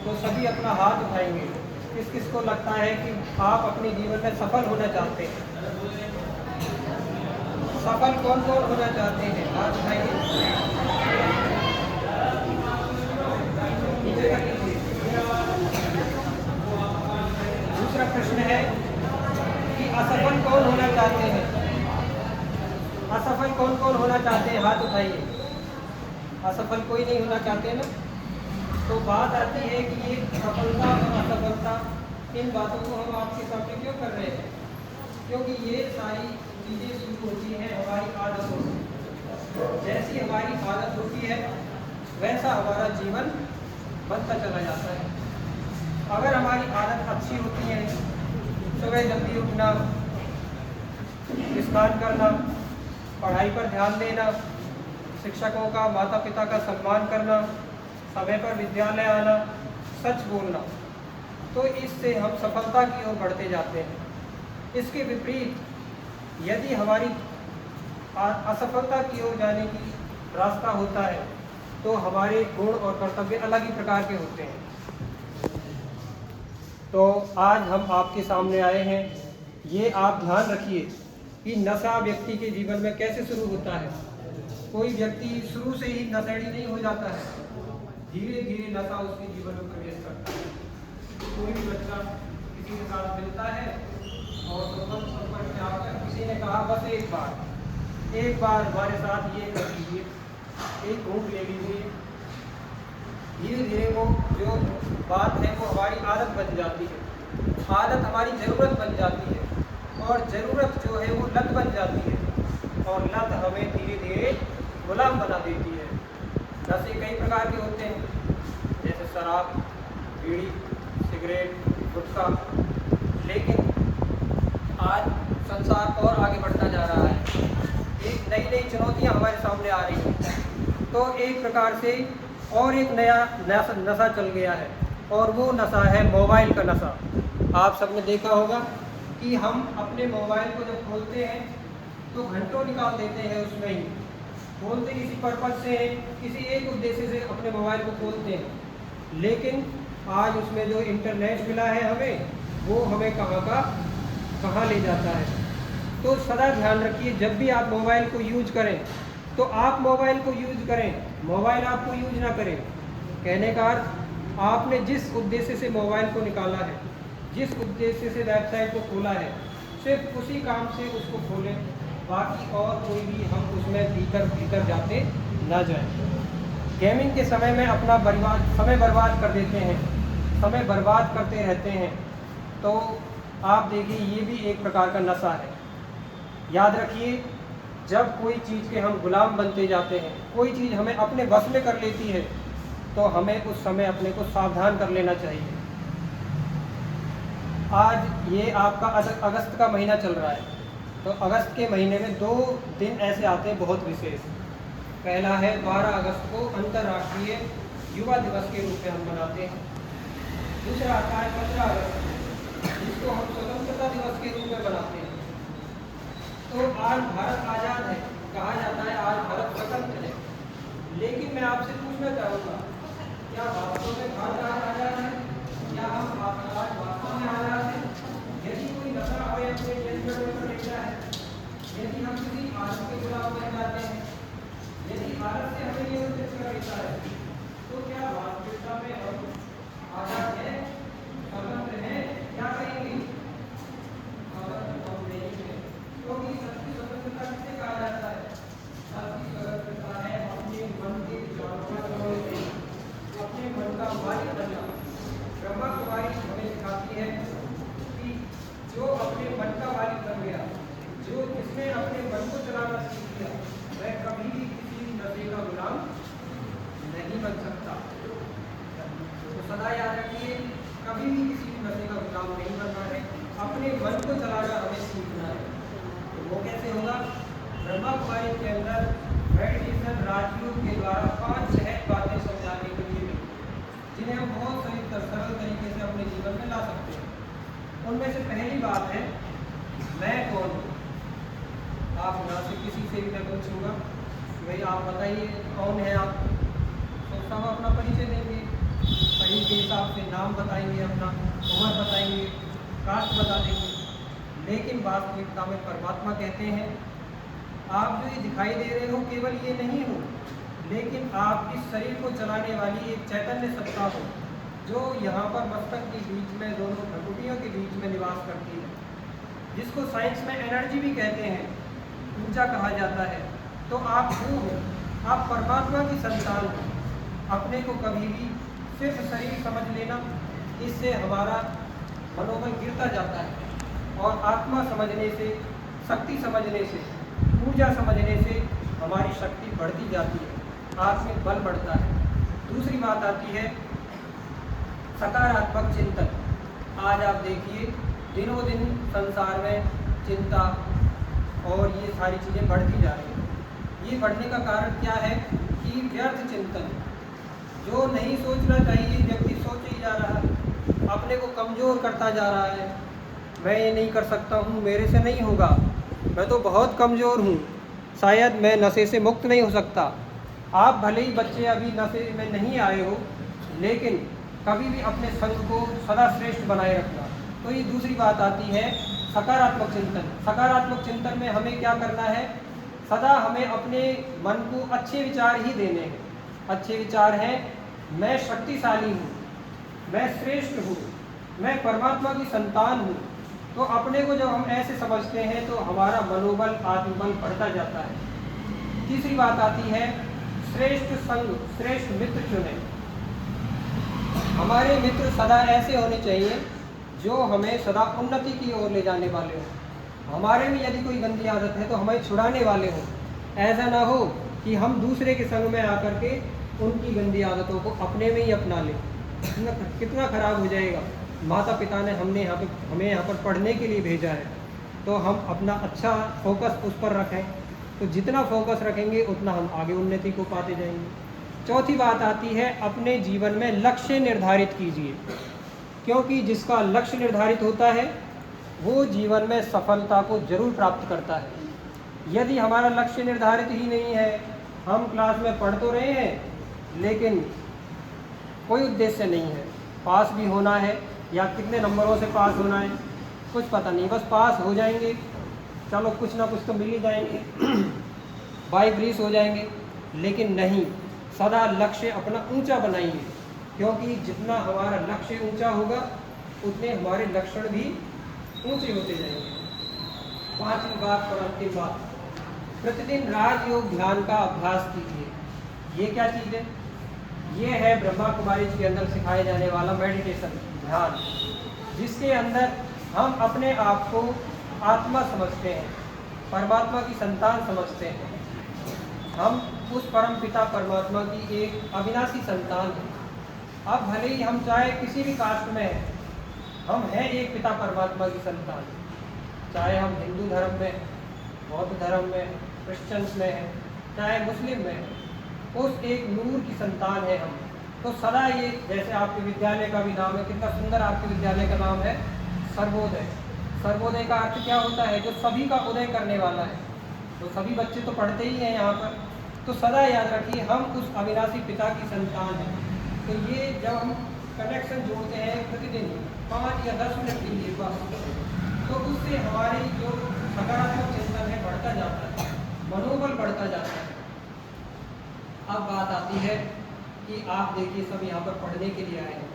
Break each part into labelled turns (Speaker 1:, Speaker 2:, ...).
Speaker 1: तो सभी अपना हाथ उठाएंगे। किस किस को लगता है कि आप अपने जीवन में सफल होना चाहते हैं? सफल कौन कौन होना चाहते हैं? हाथ उठाइए। नीचे कर लीजिए। दूसरा प्रश्न है कि असफल कौन होना चाहते हैं? असफल कौन कौन होना चाहते हैं? हाथ उठाइए। असफल कोई नहीं होना चाहते ना। तो बात आती है कि ये सफलता और असफलता, इन बातों को हम आपके सामने क्यों कर रहे हैं? क्योंकि ये सारी चीज़ें शुरू होती हैं हमारी आदतों से। जैसी हमारी आदत होती है वैसा हमारा जीवन बनता चला जाता है। अगर हमारी आदत अच्छी होती है, सुबह जल्दी उठना, स्नान करना, पढ़ाई पर ध्यान देना, शिक्षकों का माता पिता का सम्मान करना, समय पर विद्यालय आना, सच बोलना, तो इससे हम सफलता की ओर बढ़ते जाते हैं। इसके विपरीत यदि हमारी असफलता की ओर जाने की रास्ता होता है तो हमारे गुण और कर्तव्य अलग ही प्रकार के होते हैं। तो आज हम आपके सामने आए हैं, ये आप ध्यान रखिए कि नशा व्यक्ति के जीवन में कैसे शुरू होता है। कोई व्यक्ति शुरू से ही नशेड़ी नहीं हो जाता है, धीरे धीरे नशा उसके जीवन में प्रवेश करता है। कोई भी बच्चा किसी के साथ मिलता है और संपर्क में आकर किसी ने कहा बस एक बार हमारे साथ ये कर लीजिए, एक घूंट ले लीजिए, धीरे धीरे वो जो बात है वो हमारी आदत बन जाती है, आदत हमारी ज़रूरत बन जाती है, और ज़रूरत जो है वो लत बन जाती है, और लत हमें धीरे धीरे गुलाम बना देती है। नशे कई प्रकार के होते हैं, जैसे शराब, बीड़ी, सिगरेट, गुटखा। लेकिन आज संसार और आगे बढ़ता जा रहा है, एक नई नई चुनौतियां हमारे सामने आ रही हैं। तो एक प्रकार से और एक नया नशा चल गया है, और वो नशा है मोबाइल का नशा। आप सबने देखा होगा कि हम अपने मोबाइल को जब खोलते हैं तो घंटों निकाल देते हैं उसमें ही। खोलते किसी पर्पज़ से हैं, किसी एक उद्देश्य से अपने मोबाइल को खोलते हैं, लेकिन आज उसमें जो इंटरनेट मिला है हमें, वो हमें कहाँ ले जाता है। तो सदा ध्यान रखिए, जब भी आप मोबाइल को यूज करें तो आप मोबाइल को यूज करें, मोबाइल आपको यूज ना करें। कहने का अर्थ, आपने जिस उद्देश्य से मोबाइल को निकाला है, जिस उद्देश्य से वेबसाइट को खोला है, सिर्फ उसी काम से उसको खोलें, बाकी और कोई भी हम उसमें भीतर जाते ना जाएं। गेमिंग के समय में अपना समय बर्बाद कर देते हैं, समय बर्बाद करते रहते हैं, तो आप देखिए ये भी एक प्रकार का नशा है। याद रखिए, जब कोई चीज़ के हम गुलाम बनते जाते हैं, कोई चीज़ हमें अपने बस में कर लेती है, तो हमें उस समय अपने को सावधान कर लेना चाहिए। आज ये आपका अगस्त का महीना चल रहा है, तो अगस्त के महीने में 2 दिन ऐसे आते हैं बहुत विशेष। पहला है 12 अगस्त को अंतर्राष्ट्रीय युवा दिवस के रूप में हम मनाते हैं। दूसरा आता है 15 अगस्त, जिसको हम स्वतंत्रता दिवस के रूप में मनाते हैं। तो आज भारत आज़ाद है, कहा जाता है आज भारत स्वतंत्र है, लेकिन मैं आपसे पूछना चाहूँगा, क्या वास्तव में भारत आज आज़ाद है? क्या हम आज वास्तव में आज़ाद हैं? यदि कोई नशा हमें अपने नियंत्रण में लेता है, यदि हम किसी आदत के गुलाम बन जाते हैं, यदि आदत से हमें नियंत्रित कर लेता है, तो क्या वास्तविकता में हम आज़ाद हैं, स्वतंत्र हैं? क्या कहेंगे? क्योंकि सबकी स्वतंत्रता किसे कहा जाता है? सबकी स्वतंत्रता है अपने मन के विचारों से अपने मन का मालिक बनना। ब्रह्मा कुमारी हमें सिखाती है कि जो अपने मन का मालिक बन गया, जिसने अपने मन को चलाना सीख लिया, वह कभी भी किसी नशे का गुलाम नहीं बन सकता। तो सदा याद रखिए, कभी भी किसी नशे का गुलाम नहीं बनना है, अपने मन को चलाना हमें सीखना है। तो वो कैसे होगा? ब्रह्मा कुमारी के अंदर मेडिटेशन राजयोग के द्वारा 5 सहज बातें समझाने के लिए मिली, जिन्हें हम बहुत सरल तरीके से अपने जीवन में ला सकते हैं। उनमें से पहली बात है, मैं कौन हूँ। आप यहाँ से किसी से भी मैं पूछूंगा, भाई आप बताइए कौन है आप, तो सब अपना परिचय देंगे, शरीर के हिसाब से नाम बताएंगे, अपना उम्र बताएंगे, कास्ट बता देंगे, लेकिन वास्तविकता में परमात्मा कहते हैं आप जो ये दिखाई दे रहे हो केवल ये नहीं हो, लेकिन आप इस शरीर को चलाने वाली एक चैतन्य सत्ता हो जो यहाँ पर मस्तक के बीच में दोनों भ्रुकुटियों के बीच में निवास करती है, जिसको साइंस में एनर्जी भी कहते हैं, ऊर्जा कहा जाता है। तो आप वो हो, आप परमात्मा की संतान हो। अपने को कभी भी सिर्फ शरीर समझ लेना, इससे हमारा मनोबल गिरता जाता है, और आत्मा समझने से, शक्ति समझने से, ऊर्जा समझने से हमारी शक्ति बढ़ती जाती है, आत्मिक बल बढ़ता है। दूसरी बात आती है सकारात्मक चिंतन। आज आप देखिए दिनों दिन संसार में चिंता और ये सारी चीज़ें बढ़ती जा रही हैं। ये बढ़ने का कारण क्या है कि व्यर्थ चिंतन, जो नहीं सोचना चाहिए व्यक्ति सोच ही जा रहा है, अपने को कमज़ोर करता जा रहा है। मैं ये नहीं कर सकता हूँ, मेरे से नहीं होगा, मैं तो बहुत कमज़ोर हूँ, शायद मैं नशे से मुक्त नहीं हो सकता। आप भले ही बच्चे अभी नशे में नहीं आए हो, लेकिन कभी भी अपने संग को सदा श्रेष्ठ बनाए रखना। तो ये दूसरी बात आती है सकारात्मक चिंतन। सकारात्मक चिंतन में हमें क्या करना है, सदा हमें अपने मन को अच्छे विचार ही देने हैं। अच्छे विचार हैं मैं शक्तिशाली हूँ, मैं श्रेष्ठ हूँ, मैं परमात्मा की संतान हूँ। तो अपने को जब हम ऐसे समझते हैं तो हमारा मनोबल, आत्मबल बढ़ता जाता है। तीसरी बात आती है श्रेष्ठ संग, श्रेष्ठ मित्र चुने। हमारे मित्र सदा ऐसे होने चाहिए जो हमें सदा उन्नति की ओर ले जाने वाले हों। हमारे में यदि कोई गंदी आदत है तो हमें छुड़ाने वाले हों। ऐसा ना हो कि हम दूसरे के संग में आकर के उनकी गंदी आदतों को अपने में ही अपना लें। कितना खराब हो जाएगा। माता पिता ने हमें यहाँ पर पढ़ने के लिए भेजा है, तो हम अपना अच्छा फोकस उस पर रखें। तो जितना फोकस रखेंगे उतना हम आगे उन्नति को पाते जाएंगे। चौथी बात आती है अपने जीवन में लक्ष्य निर्धारित कीजिए, क्योंकि जिसका लक्ष्य निर्धारित होता है वो जीवन में सफलता को जरूर प्राप्त करता है। यदि हमारा लक्ष्य निर्धारित ही नहीं है, हम क्लास में पढ़ तो रहे हैं लेकिन कोई उद्देश्य नहीं है, पास भी होना है या कितने नंबरों से पास होना है कुछ पता नहीं, बस पास हो जाएंगे, चलो कुछ ना कुछ तो मिल ही जाएंगे, बाई ब्रीस हो जाएंगे। लेकिन नहीं, सदा लक्ष्य अपना ऊंचा बनाइए, क्योंकि जितना हमारा लक्ष्य ऊंचा होगा उतने हमारे लक्षण भी ऊंचे होते जाएंगे। पांचवी बात और अंतिम बात, प्रतिदिन राजयोग ध्यान का अभ्यास कीजिए। ये क्या चीज़ है? ये है ब्रह्मा कुमारी के अंदर सिखाए जाने वाला मेडिटेशन, ध्यान, जिसके अंदर हम अपने आप को आत्मा समझते हैं, परमात्मा की संतान समझते हैं। हम उस परम पिता परमात्मा की एक अविनाशी संतान हैं। अब भले ही हम चाहे किसी भी कास्ट में हैं, हम हैं एक पिता परमात्मा की संतान। चाहे हम हिंदू धर्म में, बौद्ध धर्म में, क्रिश्चियंस में हैं, चाहे मुस्लिम में हैं, उस एक नूर की संतान है हम। तो सदा ये, जैसे आपके विद्यालय का भी नाम है, कितना सुंदर आपके विद्यालय का नाम है, सर्वोदय। सर्वोदय का अर्थ क्या होता है? जो सभी का उदय करने वाला है। तो सभी बच्चे तो पढ़ते ही हैं यहाँ पर। तो सदा याद रखिए हम उस अविनाशी पिता की संतान हैं। तो ये जब हम कनेक्शन जोड़ते हैं प्रतिदिन 5 या 10 मिनट के लिए बस, तो उससे हमारी जो सकारात्मक चिंतन है बढ़ता जाता है, मनोबल बढ़ता जाता है। अब बात आती है कि आप देखिए सब यहाँ पर पढ़ने के लिए आए हैं,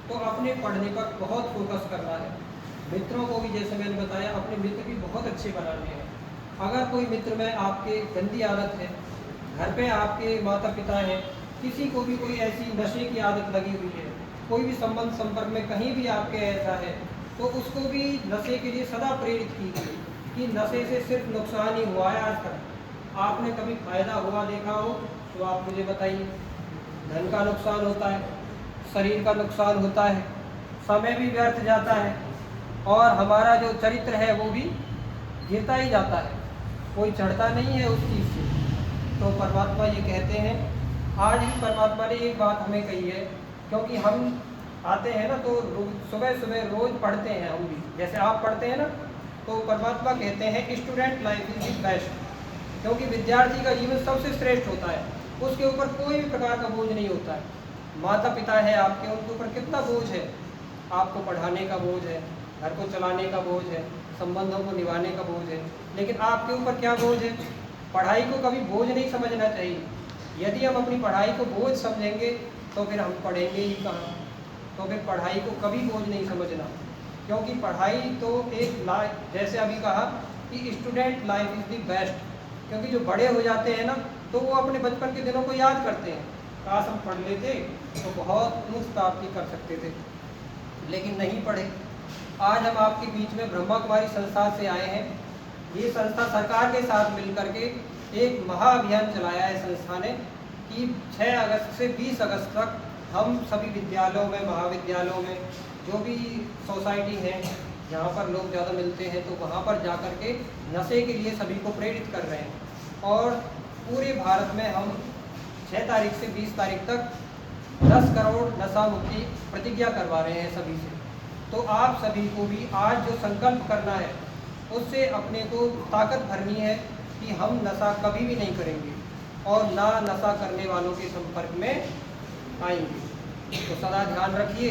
Speaker 1: तो अपने पढ़ने पर बहुत फोकस करना है। मित्रों को भी, जैसे मैंने बताया, अपने मित्र भी बहुत अच्छे बनाने हैं। अगर कोई मित्र में आपके गंदी आदत है, घर पे आपके माता पिता हैं, किसी को भी कोई ऐसी नशे की आदत लगी हुई है, कोई भी संबंध संपर्क में कहीं भी आपके ऐसा है, तो उसको भी नशे के लिए सदा प्रेरित कीजिए कि नशे से सिर्फ नुकसान ही हुआ है। आज तक आपने कभी फायदा हुआ देखा हो तो आप मुझे बताइए। धन का नुकसान होता है, शरीर का नुकसान होता है, समय भी व्यर्थ जाता है, और हमारा जो चरित्र है वो भी गिरता ही जाता है, कोई चढ़ता नहीं है उस चीज़ से। तो परमात्मा ये कहते हैं, आज ही परमात्मा ने एक बात हमें कही है, क्योंकि हम आते हैं ना तो सुबह सुबह रोज़ पढ़ते हैं हम भी, जैसे आप पढ़ते हैं ना, तो परमात्मा कहते हैं student life is the best, क्योंकि विद्यार्थी का जीवन सबसे श्रेष्ठ होता है। उसके ऊपर कोई भी प्रकार का बोझ नहीं होता है, माता पिता है आपके, उनके ऊपर कितना बोझ है। आपको पढ़ाने का बोझ है, घर को चलाने का बोझ है, संबंधों को निभाने का बोझ है, लेकिन आपके ऊपर क्या बोझ है? पढ़ाई को कभी बोझ नहीं समझना चाहिए। यदि हम अपनी पढ़ाई को बोझ समझेंगे तो फिर हम पढ़ेंगे ही कहाँ? तो फिर पढ़ाई को कभी बोझ नहीं समझना, क्योंकि पढ़ाई तो एक लाइफ, जैसे अभी कहा कि student life is the best, क्योंकि जो बड़े हो जाते हैं ना तो वो अपने बचपन के दिनों को याद करते हैं, काश हम पढ़ लेते तो बहुत ऊंच प्राप्ति कर सकते थे, लेकिन नहीं पढ़े। आज हम आपके बीच में ब्रह्मा कुमारी संस्था से आए हैं। ये संस्था सरकार के साथ मिलकर के एक महाअभियान चलाया है संस्था ने कि 6 अगस्त से 20 अगस्त तक हम सभी विद्यालयों में, महाविद्यालयों में, जो भी सोसाइटी हैं जहाँ पर लोग ज़्यादा मिलते हैं, तो वहाँ पर जा कर के नशे के लिए सभी को प्रेरित कर रहे हैं। और पूरे भारत में हम 6 तारीख से 20 तारीख तक 10 करोड़ नशा मुक्ति प्रतिज्ञा करवा रहे हैं सभी से। तो आप सभी को भी आज जो संकल्प करना है उससे अपने को ताकत भरनी है कि हम नशा कभी भी नहीं करेंगे और ना नशा करने वालों के संपर्क में आएंगे। तो सदा ध्यान रखिए